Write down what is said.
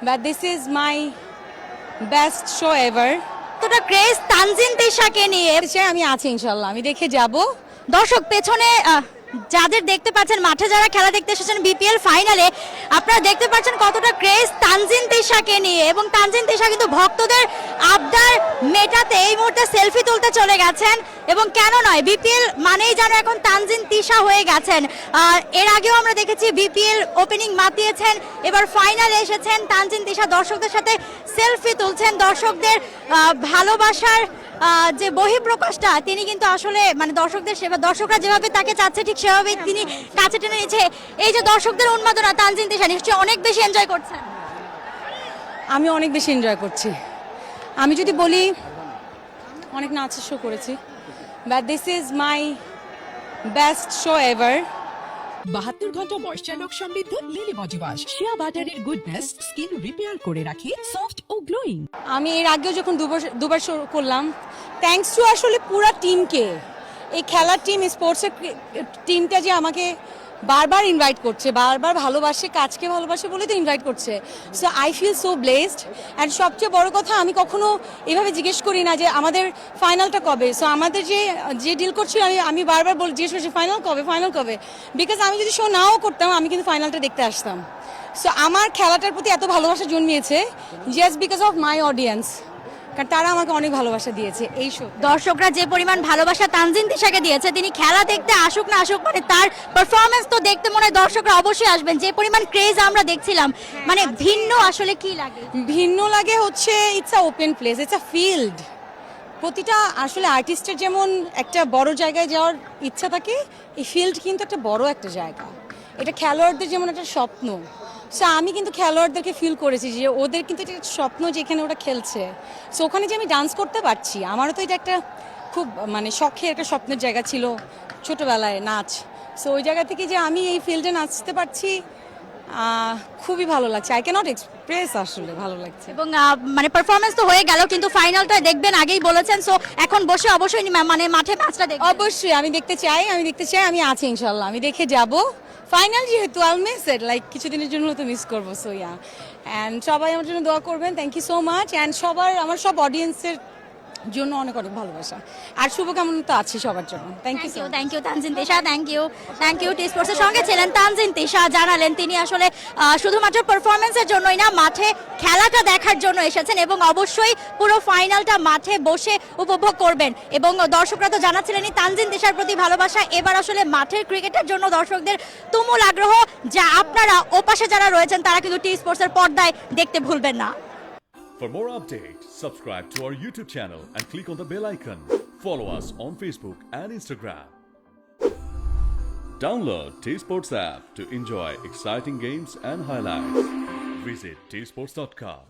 but this is my best show ever. তোটা craze Tanjin তিশাকে নিয়ে সে আমি আছি ইনশাল্লাহ, আমি দেখে যাব। দর্শক পেছনে যাদের দেখতে পাচ্ছেন, মাঠে যারা খেলা দেখতে এসেছেন বিপিএল ফাইনালে, আপনারা দেখতে পাচ্ছেন কতটা ক্রেজ তানজিন তিশাকে নিয়ে। এবং তানজিন তিশা কিন্তু ভক্তদের আবদার মেটাতে এই মুহূর্তে সেলফি তুলতে চলে গেছেন। এবং কেন নয়, বিপিএল মানেই যেন এখন তানজিন তিশা হয়ে গেছেন। এর আগেও আমরা দেখেছি বিপিএল ওপেনিং মাতিয়েছেন, এবার ফাইনালে এসেছেন তানজিন তিশা, দর্শকদের সাথে সেলফি তুলছেন। দর্শকদের ভালোবাসার যে বহিঃপ্রকাশটা তিনি কিন্তু আসলে মানে দর্শকদের সেবা, দর্শকরা যেভাবে তাকে চাচ্ছে ঠিক সেভাবে তিনি কাছে টেনে নিয়েছে। এই যে দর্শকদের উন্মাদনা, তানজিন তিশা নিশ্চয়ই অনেক বেশি এনজয় করছেন। আমি অনেক বেশি এনজয় করছি। আমি যদি বলি অনেক নাচের শো করেছি, but this is my best show ever. 72 ঘন্টা ময়শ্চার সমৃদ্ধ লিলি বডি ওয়াশ, শিয়া বাটারের গুডনেস স্কিন রিপেয়ার করে রাখে সফট ও গ্লোয়িং। আমি এর আগেও যখন দুবার শো করলাম, থ্যাঙ্কস টু আসলে পুরো টিমকে, এই খেলার টিম, স্পোর্টসের টিমটা যে আমাকে বারবার ইনভাইট করছে, বারবার ভালোবাসে, কাজকে ভালোবাসে বলে তো ইনভাইট করছে। So I feel so blessed. And সবচেয়ে বড় কথা, আমি কখনো এভাবে জিজ্ঞেস করি না যে আমাদের ফাইনালটা কবে। সো আমাদের যে ডিল করছিল, আমি বারবার জিজ্ঞেস করছি ফাইনাল কবে, বিকজ আমি যদি শো নাও করতাম আমি কিন্তু ফাইনালটা দেখতে আসতাম। সো আমার খেলাটার প্রতি এত ভালোবাসা জন্মিয়েছে just because of my audience, কারণ তারা আমাকে অনেক ভালোবাসা দিয়েছে। এই শো দর্শকরা যে পরিমাণ ভালোবাসা তানজিন তিশাকে দিয়েছে, তিনি খেলা দেখতে আসুক না আসুক, মানে তার পারফরমেন্স তো দেখতে মনে হয় দর্শকরা অবশ্যই আসবেন। যে পরিমাণ ক্রেজ আমরা দেখছিলাম, মানে ভিন্ন আসলে কি লাগে? ভিন্ন লাগে হচ্ছে it's a open place, it's a field. প্রতিটা আসলে আর্টিস্টের যেমন একটা বড় জায়গায় যাওয়ার ইচ্ছা থাকে, এই ফিল্ড কিন্তু একটা বড় একটা জায়গা। এটা খেলোয়াড়দের যেমন একটা স্বপ্ন। সো আমি কিন্তু খেলোয়াড়দেরকে ফিল করেছি যে ওদের কিন্তু এটা একটা স্বপ্ন যে এখানে ওরা খেলছে। সো ওখানে যে আমি ডান্স করতে পারছি, আমারও তো এটা একটা খুব মানে শখের একটা স্বপ্নের জায়গা ছিল ছোটবেলায়, নাচ। সো ওই জায়গা থেকে যে আমি এই ফিল্ডে নাচতে পারছি, খুবই ভালো লাগছে। আই ক্যানট এক্সপ্রেস, আসলে ভালো লাগছে। এবং মানে পারফরমেন্স তো হয়ে গেল, কিন্তু ফাইনালটা দেখবেন আগেই বলেছেন। সো এখন বসে অবশ্যই মানে মাঠে ম্যাচটা দেখবেন। অবশ্যই আমি দেখতে চাই, আমি আছি ইনশাল্লাহ, আমি দেখে যাব। ফাইনাল যেহেতু আই মিস ইট, লাইক কিছুদিনের জন্য তো মিস করবো। সো ইয়া, অ্যান্ড সবাই আমার জন্য দোয়া করবেন। Thank you so much. And আমার সব অডিয়েন্সের জন্য অনেক ভালোবাসা আর শুভকামনা তো আছে সবার জন্য। Thank you Tanjin Tisha, thank you. T স্পোর্টসের সঙ্গে ছিলেন তানজিন তিশা, জানালেন তিনি আসলে শুধুমাত্র পারফরমেন্সের জন্যই না, মাঠে খেলাটা দেখার জন্য এসেছেন এবং অবশ্যই পুরো ফাইনালটা মাঠে বসে উপভোগ করবেন। এবং দর্শকরা তো জানাচ্ছিলেনই তানজিন তিশার প্রতি ভালোবাসা। এবার আসলে মাঠের ক্রিকেটের জন্য দর্শকদের তুমুল আগ্রহ, যা আপনারা ওপাশে যারা রয়েছেন তারা কিন্তু টি স্পোর্টসের পর্দায় দেখতে ভুলবেন না। For more updates, subscribe to our YouTube channel and click on the bell icon. Follow us on Facebook and Instagram. Download T-Sports app to enjoy exciting games and highlights. Visit tsports.com.